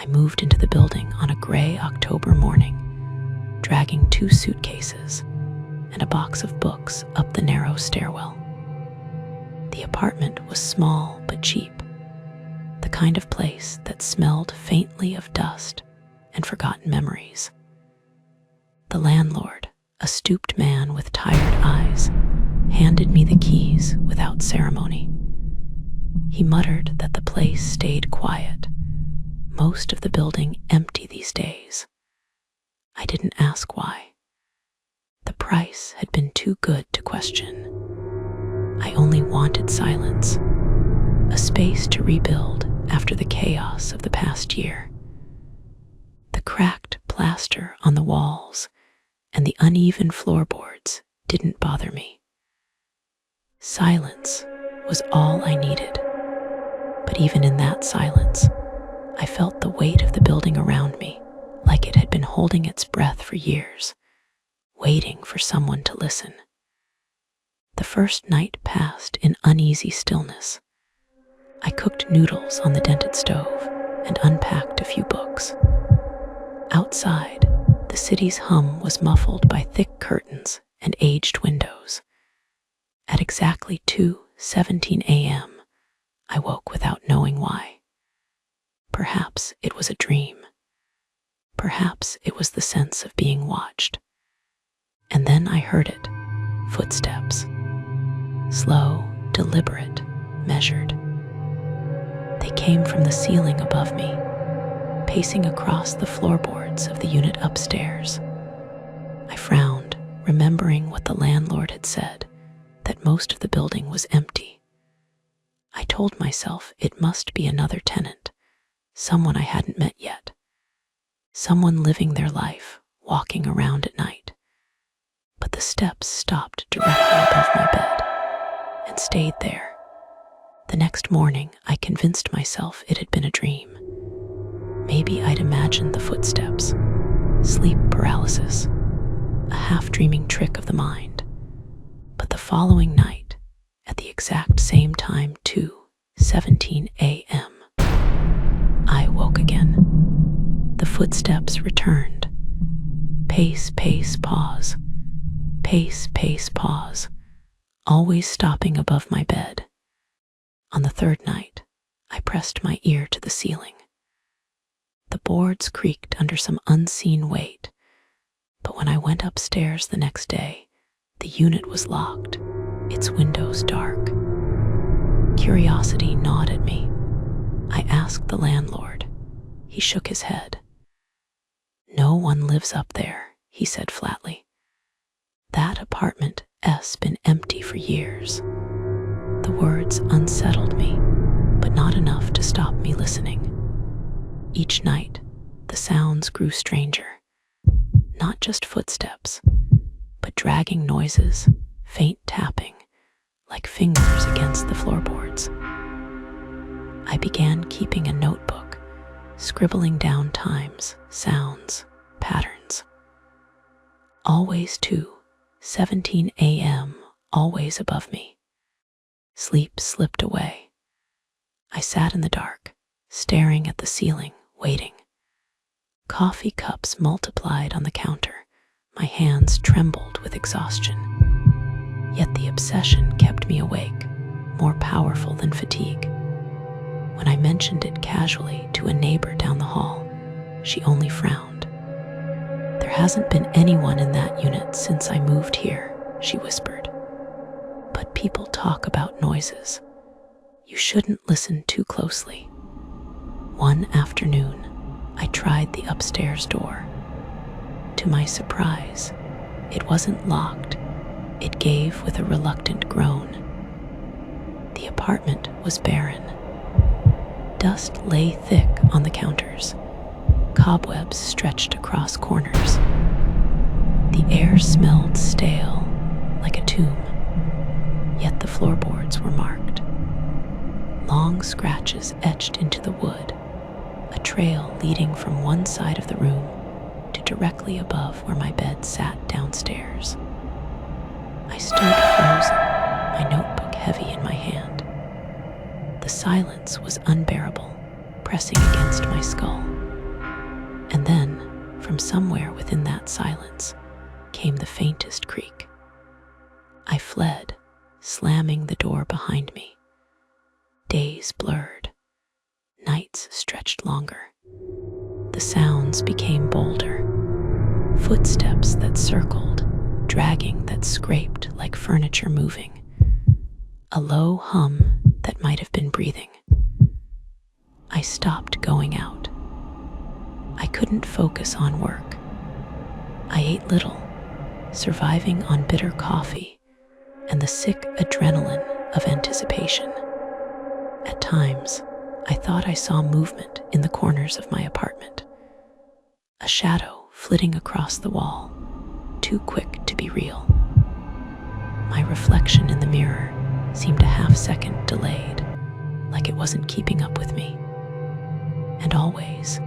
I moved into the building on a gray October morning, dragging 2 suitcases and a box of books up the narrow stairwell. The apartment was small but cheap, the kind of place that smelled faintly of dust and forgotten memories. The landlord, a stooped man with tired eyes, handed me the keys without ceremony. He muttered that the place stayed quiet, most of the building empty these days. I didn't ask why. The price had been too good to question. I only wanted silence, a space to rebuild after the chaos of the past year. The cracked plaster on the walls and the uneven floorboards didn't bother me. Silence was all I needed. But even in that silence, I felt the weight of the building around me, like it had been holding its breath for years, waiting for someone to listen. The first night passed in uneasy stillness. I cooked noodles on the dented stove and unpacked a few books. Outside, the city's hum was muffled by thick curtains and aged windows. At exactly 2:17 a.m., I woke without knowing why. Perhaps it was a dream. Perhaps it was the sense of being watched. And then I heard it, footsteps. Slow, deliberate, measured. They came from the ceiling above me, pacing across the floorboards of the unit upstairs. I frowned, remembering what the landlord had said, that most of the building was empty. I told myself it must be another tenant, someone I hadn't met yet, someone living their life, walking around at night. But the steps stopped directly above my bed and stayed there. The next morning, I convinced myself it had been a dream. Maybe I'd imagined the footsteps, sleep paralysis, a half-dreaming trick of the mind. But the following night, at the exact same time, 2:17 a.m., I woke again. The footsteps returned. Pace, pace, pause. Pace, pace, pause. Always stopping above my bed. On the third night, I pressed my ear to the ceiling. The boards creaked under some unseen weight, but when I went upstairs the next day, the unit was locked, its windows dark. Curiosity gnawed at me. I asked the landlord. He shook his head. "No one lives up there," he said flatly. "That apartment's been empty for years." The words unsettled me, but not enough to stop me listening. Each night, the sounds grew stranger. Not just footsteps, but dragging noises, faint tapping, like fingers against the floorboards. I began keeping a notebook, scribbling down times, sounds, patterns. Always 2:17 a.m., always above me. Sleep slipped away. I sat in the dark, staring at the ceiling, waiting. Coffee cups multiplied on the counter. My hands trembled with exhaustion. Yet the obsession kept me awake, more powerful than fatigue. When I mentioned it casually to a neighbor down the hall, she only frowned. "There hasn't been anyone in that unit since I moved here," she whispered. "But people talk about noises. You shouldn't listen too closely." One afternoon, I tried the upstairs door. To my surprise, it wasn't locked. It gave with a reluctant groan. The apartment was barren. Dust lay thick on the counters. Cobwebs stretched across corners. The air smelled stale, like a tomb. Yet the floorboards were marked. Long scratches etched into the wood, a trail leading from one side of the room to directly above where my bed sat downstairs. I stood frozen, my notebook heavy in my hand. The silence was unbearable, pressing against my skull. somewhere within that silence came the faintest creak. I fled, slamming the door behind me. Days blurred, nights stretched longer. The sounds became bolder. Footsteps that circled, dragging that scraped like furniture moving. A low hum that might have been breathing. I stopped going out. I couldn't focus on work. I ate little, surviving on bitter coffee and the sick adrenaline of anticipation. At times, I thought I saw movement in the corners of my apartment. A shadow flitting across the wall, too quick to be real. My reflection in the mirror seemed a half-second delayed, like it wasn't keeping up with me. And always,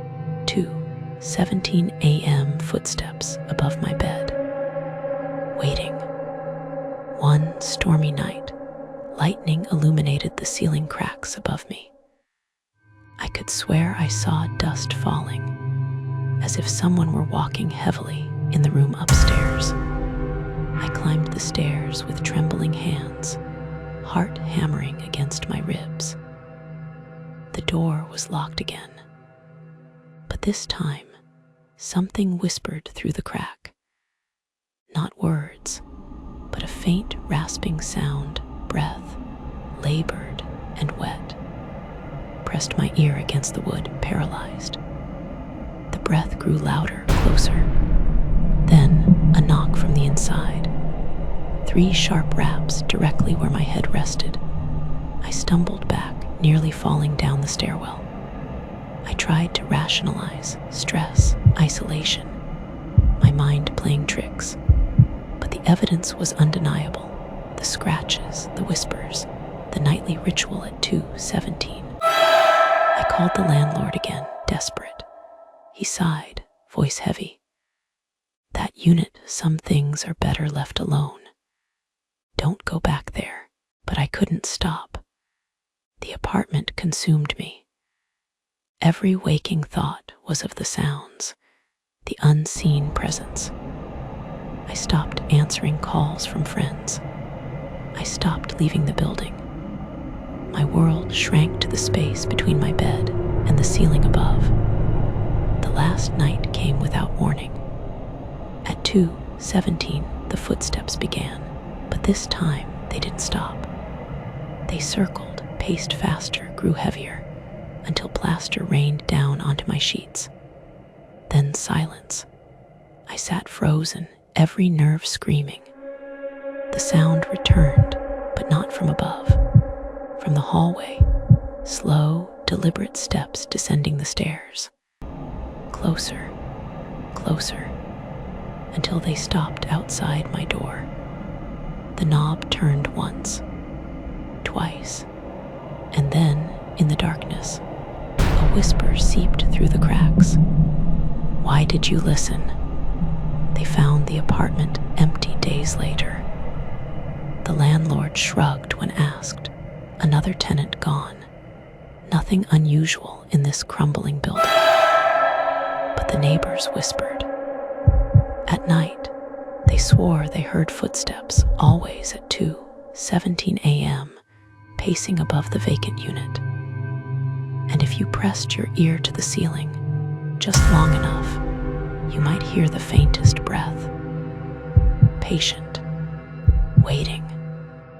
2:17 a.m. footsteps above my bed. Waiting. One stormy night, lightning illuminated the ceiling cracks above me. I could swear I saw dust falling, as if someone were walking heavily in the room upstairs. I climbed the stairs with trembling hands, heart hammering against my ribs. The door was locked again. But this time, something whispered through the crack. Not words, but a faint rasping sound, breath, labored and wet. Pressed my ear against the wood, paralyzed. The breath grew louder, closer. Then, a knock from the inside. 3 sharp raps directly where my head rested. I stumbled back, nearly falling down the stairwell. I tried to rationalize stress, isolation, my mind playing tricks. But the evidence was undeniable. The scratches, the whispers, the nightly ritual at 2:17. I called the landlord again, desperate. He sighed, voice heavy. That unit, some things are better left alone. Don't go back there. But I couldn't stop. The apartment consumed me. Every waking thought was of the sounds, the unseen presence. I stopped answering calls from friends. I stopped leaving the building. My world shrank to the space between my bed and the ceiling above. The last night came without warning. At 2:17, the footsteps began, but this time they didn't stop. They circled, paced faster, grew heavier, until plaster rained down onto my sheets. Then silence. I sat frozen, every nerve screaming. The sound returned, but not from above. From the hallway, slow, deliberate steps descending the stairs. Closer, closer, until they stopped outside my door. The knob turned once, twice, and then, in the darkness, a whisper seeped through the cracks. Why did you listen? They found the apartment empty days later. The landlord shrugged when asked. Another tenant gone. Nothing unusual in this crumbling building. But the neighbors whispered. At night, they swore they heard footsteps, always at 2:17 a.m., pacing above the vacant unit. And if you pressed your ear to the ceiling, just long enough, you might hear the faintest breath. Patient, waiting.